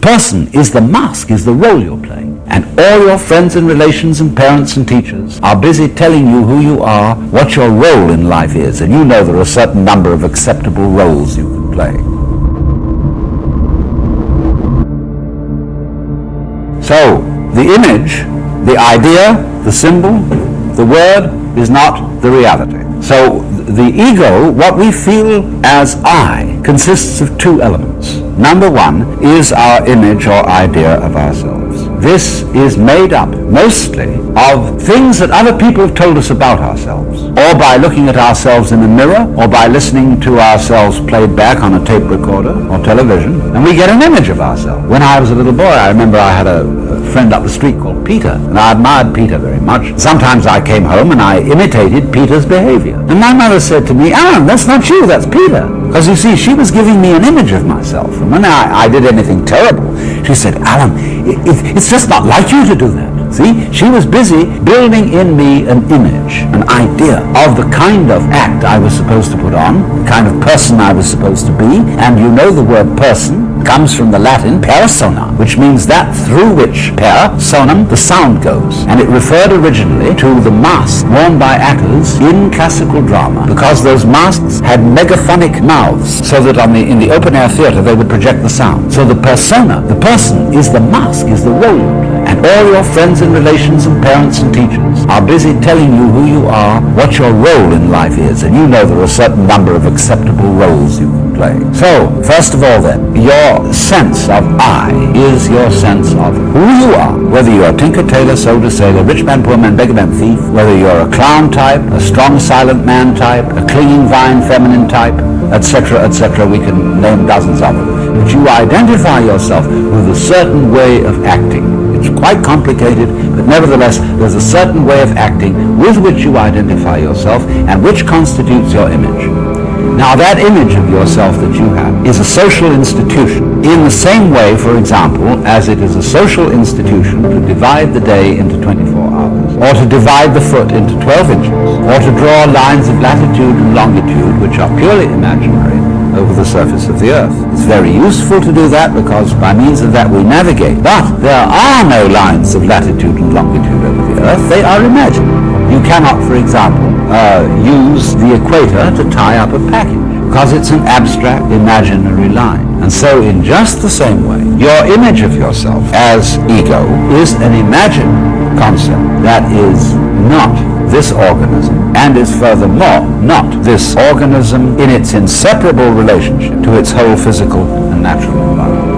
person is the mask, is the role you're playing. And all your friends and relations and parents and teachers are busy telling you who you are, what your role in life is, and you know there are a certain number of acceptable roles you can play. So, the image, the idea, the symbol, the word is not the reality. So, the ego, what we feel as I, consists of two elements. Number one is our image or idea of ourselves. This is made up mostly of things that other people have told us about ourselves, or by looking at ourselves in a mirror, or by listening to ourselves played back on a tape recorder or television, and we get an image of ourselves. When I was a little boy, I remember I had a friend up the street called Peter, and I admired Peter very much. Sometimes I came home and I imitated Peter's behavior. And my mother said to me, "Alan, that's not you, that's Peter." Because you see, she was giving me an image of myself. And when I did anything terrible, she said, "Alan, it's just not like you to do that." See, she was busy building in me an image, an idea of the kind of act I was supposed to put on, the kind of person I was supposed to be. And you know the word person comes from the Latin persona, which means that through which per sonum, the sound goes. And it referred originally to the mask worn by actors in classical drama, because those masks had megaphonic mouths, so that in the open-air theater they would project the sound. So the persona, the person, is the mask, is the role you play. And all your friends and relations and parents and teachers are busy telling you who you are, what your role in life is, and you know there are a certain number of acceptable roles you can play. So, first of all then, your sense of I is your sense of who you are, whether you're a tinker, tailor, soldier, sailor, rich man, poor man, beggar man, thief, whether you're a clown type, a strong, silent man type, a clinging vine, feminine type, etc., etc. We can name dozens of them. But you identify yourself with a certain way of acting. It's quite complicated, but nevertheless, there's a certain way of acting with which you identify yourself and which constitutes your image. Now, that image of yourself that you have is a social institution in the same way, for example, as it is a social institution to divide the day into 24 hours, or to divide the foot into 12 inches, or to draw lines of latitude and longitude, which are purely imaginary, over the surface of the earth. It's very useful to do that because by means of that we navigate. But there are no lines of latitude and longitude over the earth. They are imagined. You cannot, for example, use the equator to tie up a package because it's an abstract, imaginary line. And so in just the same way, your image of yourself as ego is an imagined concept that is not this organism, and is furthermore not this organism in its inseparable relationship to its whole physical and natural environment.